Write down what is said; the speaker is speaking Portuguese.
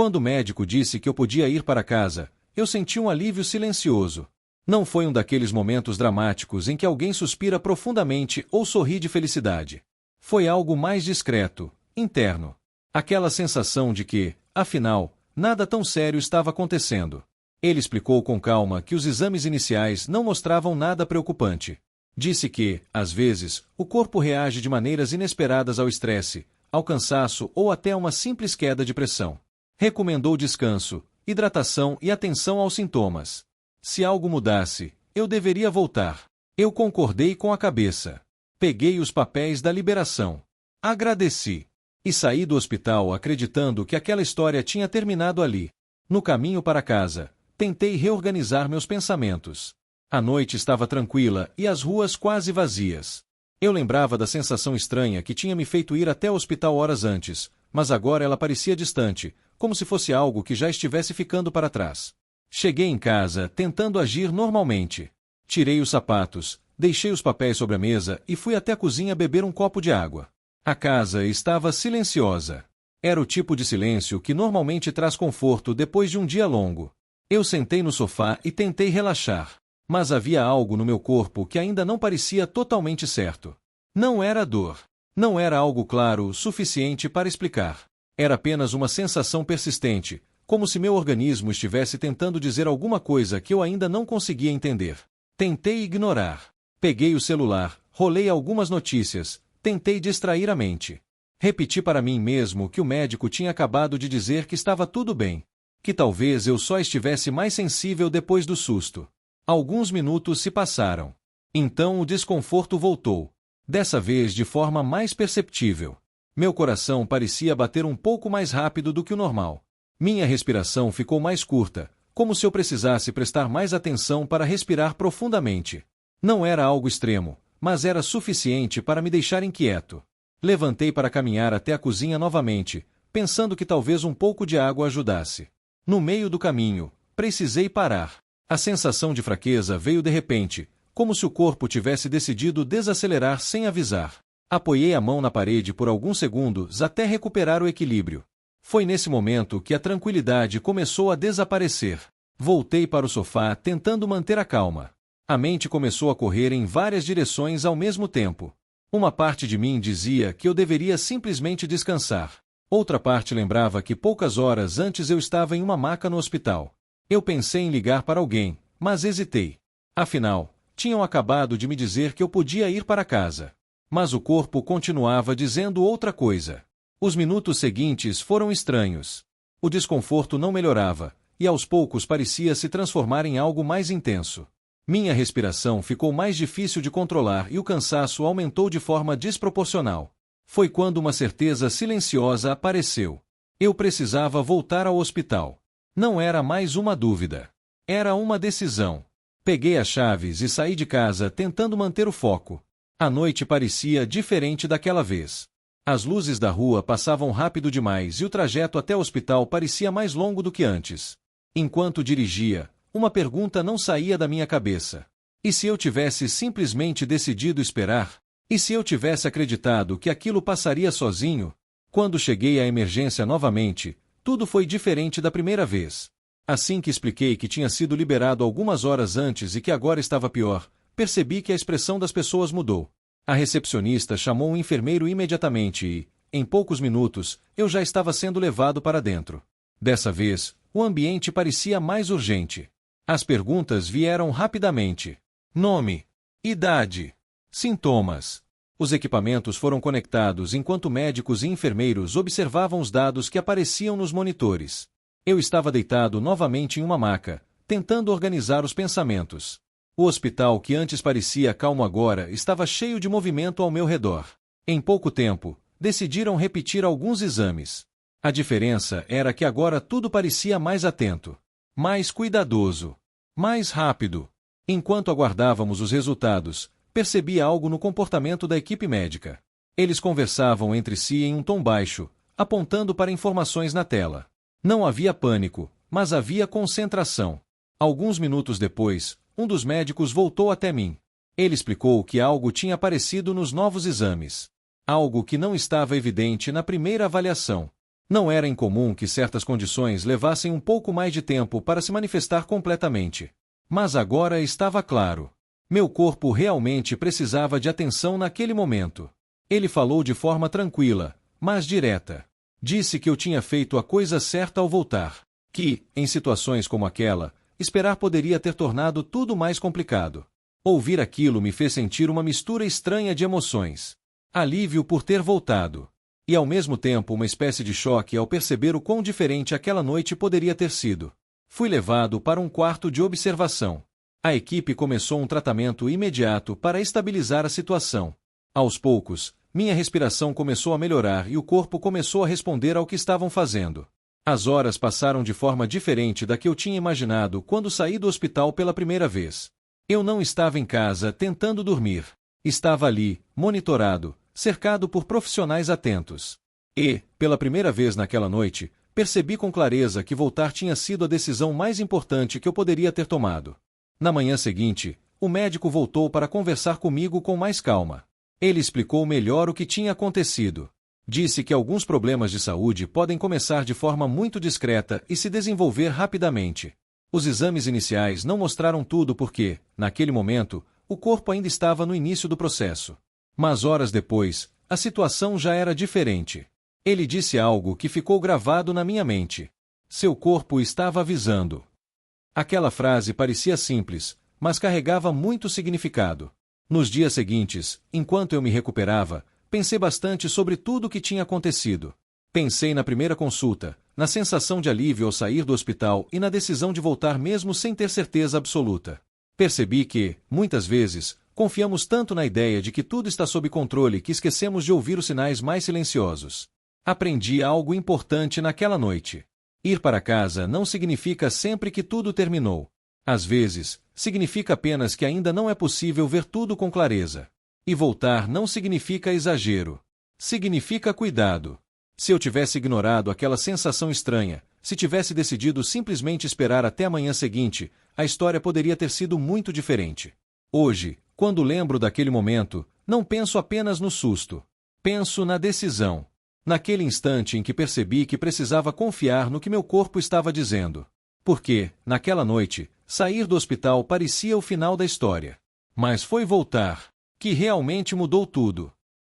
Quando o médico disse que eu podia ir para casa, eu senti um alívio silencioso. Não foi um daqueles momentos dramáticos em que alguém suspira profundamente ou sorri de felicidade. Foi algo mais discreto, interno. Aquela sensação de que, afinal, nada tão sério estava acontecendo. Ele explicou com calma que os exames iniciais não mostravam nada preocupante. Disse que, às vezes, o corpo reage de maneiras inesperadas ao estresse, ao cansaço ou até a uma simples queda de pressão. Recomendou descanso, hidratação e atenção aos sintomas. Se algo mudasse, eu deveria voltar. Eu concordei com a cabeça. Peguei os papéis da liberação. Agradeci. E saí do hospital acreditando que aquela história tinha terminado ali. No caminho para casa, tentei reorganizar meus pensamentos. A noite estava tranquila e as ruas quase vazias. Eu lembrava da sensação estranha que tinha me feito ir até o hospital horas antes, mas agora ela parecia distante, como se fosse algo que já estivesse ficando para trás. Cheguei em casa, tentando agir normalmente. Tirei os sapatos, deixei os papéis sobre a mesa e fui até a cozinha beber um copo de água. A casa estava silenciosa. Era o tipo de silêncio que normalmente traz conforto depois de um dia longo. Eu sentei no sofá e tentei relaxar. Mas havia algo no meu corpo que ainda não parecia totalmente certo. Não era dor. Não era algo claro o suficiente para explicar. Era apenas uma sensação persistente, como se meu organismo estivesse tentando dizer alguma coisa que eu ainda não conseguia entender. Tentei ignorar. Peguei o celular, rolei algumas notícias, tentei distrair a mente. Repeti para mim mesmo que o médico tinha acabado de dizer que estava tudo bem. Que talvez eu só estivesse mais sensível depois do susto. Alguns minutos se passaram. Então o desconforto voltou. Dessa vez de forma mais perceptível. Meu coração parecia bater um pouco mais rápido do que o normal. Minha respiração ficou mais curta, como se eu precisasse prestar mais atenção para respirar profundamente. Não era algo extremo, mas era suficiente para me deixar inquieto. Levantei para caminhar até a cozinha novamente, pensando que talvez um pouco de água ajudasse. No meio do caminho, precisei parar. A sensação de fraqueza veio de repente, como se o corpo tivesse decidido desacelerar sem avisar. Apoiei a mão na parede por alguns segundos até recuperar o equilíbrio. Foi nesse momento que a tranquilidade começou a desaparecer. Voltei para o sofá tentando manter a calma. A mente começou a correr em várias direções ao mesmo tempo. Uma parte de mim dizia que eu deveria simplesmente descansar. Outra parte lembrava que poucas horas antes eu estava em uma maca no hospital. Eu pensei em ligar para alguém, mas hesitei. Afinal, tinham acabado de me dizer que eu podia ir para casa. Mas o corpo continuava dizendo outra coisa. Os minutos seguintes foram estranhos. O desconforto não melhorava, e aos poucos parecia se transformar em algo mais intenso. Minha respiração ficou mais difícil de controlar e o cansaço aumentou de forma desproporcional. Foi quando uma certeza silenciosa apareceu. Eu precisava voltar ao hospital. Não era mais uma dúvida. Era uma decisão. Peguei as chaves e saí de casa tentando manter o foco. A noite parecia diferente daquela vez. As luzes da rua passavam rápido demais e o trajeto até o hospital parecia mais longo do que antes. Enquanto dirigia, uma pergunta não saía da minha cabeça. E se eu tivesse simplesmente decidido esperar? E se eu tivesse acreditado que aquilo passaria sozinho? Quando cheguei à emergência novamente, tudo foi diferente da primeira vez. Assim que expliquei que tinha sido liberado algumas horas antes e que agora estava pior, percebi que a expressão das pessoas mudou. A recepcionista chamou um enfermeiro imediatamente e, em poucos minutos, eu já estava sendo levado para dentro. Dessa vez, o ambiente parecia mais urgente. As perguntas vieram rapidamente. Nome, idade, sintomas. Os equipamentos foram conectados enquanto médicos e enfermeiros observavam os dados que apareciam nos monitores. Eu estava deitado novamente em uma maca, tentando organizar os pensamentos. O hospital, que antes parecia calmo agora, estava cheio de movimento ao meu redor. Em pouco tempo, decidiram repetir alguns exames. A diferença era que agora tudo parecia mais atento, mais cuidadoso, mais rápido. Enquanto aguardávamos os resultados, percebi algo no comportamento da equipe médica. Eles conversavam entre si em um tom baixo, apontando para informações na tela. Não havia pânico, mas havia concentração. Alguns minutos depois, um dos médicos voltou até mim. Ele explicou que algo tinha aparecido nos novos exames. Algo que não estava evidente na primeira avaliação. Não era incomum que certas condições levassem um pouco mais de tempo para se manifestar completamente. Mas agora estava claro. Meu corpo realmente precisava de atenção naquele momento. Ele falou de forma tranquila, mas direta. Disse que eu tinha feito a coisa certa ao voltar. Que, em situações como aquela, esperar poderia ter tornado tudo mais complicado. Ouvir aquilo me fez sentir uma mistura estranha de emoções. Alívio por ter voltado. E ao mesmo tempo uma espécie de choque ao perceber o quão diferente aquela noite poderia ter sido. Fui levado para um quarto de observação. A equipe começou um tratamento imediato para estabilizar a situação. Aos poucos, minha respiração começou a melhorar e o corpo começou a responder ao que estavam fazendo. As horas passaram de forma diferente da que eu tinha imaginado quando saí do hospital pela primeira vez. Eu não estava em casa tentando dormir. Estava ali, monitorado, cercado por profissionais atentos. E, pela primeira vez naquela noite, percebi com clareza que voltar tinha sido a decisão mais importante que eu poderia ter tomado. Na manhã seguinte, o médico voltou para conversar comigo com mais calma. Ele explicou melhor o que tinha acontecido. Disse que alguns problemas de saúde podem começar de forma muito discreta e se desenvolver rapidamente. Os exames iniciais não mostraram tudo porque, naquele momento, o corpo ainda estava no início do processo. Mas horas depois, a situação já era diferente. Ele disse algo que ficou gravado na minha mente. Seu corpo estava avisando. Aquela frase parecia simples, mas carregava muito significado. Nos dias seguintes, enquanto eu me recuperava, pensei bastante sobre tudo o que tinha acontecido. Pensei na primeira consulta, na sensação de alívio ao sair do hospital e na decisão de voltar mesmo sem ter certeza absoluta. Percebi que, muitas vezes, confiamos tanto na ideia de que tudo está sob controle que esquecemos de ouvir os sinais mais silenciosos. Aprendi algo importante naquela noite. Ir para casa não significa sempre que tudo terminou. Às vezes, significa apenas que ainda não é possível ver tudo com clareza. E voltar não significa exagero. Significa cuidado. Se eu tivesse ignorado aquela sensação estranha, se tivesse decidido simplesmente esperar até a manhã seguinte, a história poderia ter sido muito diferente. Hoje, quando lembro daquele momento, não penso apenas no susto. Penso na decisão. Naquele instante em que percebi que precisava confiar no que meu corpo estava dizendo. Porque, naquela noite, sair do hospital parecia o final da história. Mas foi voltar que realmente mudou tudo.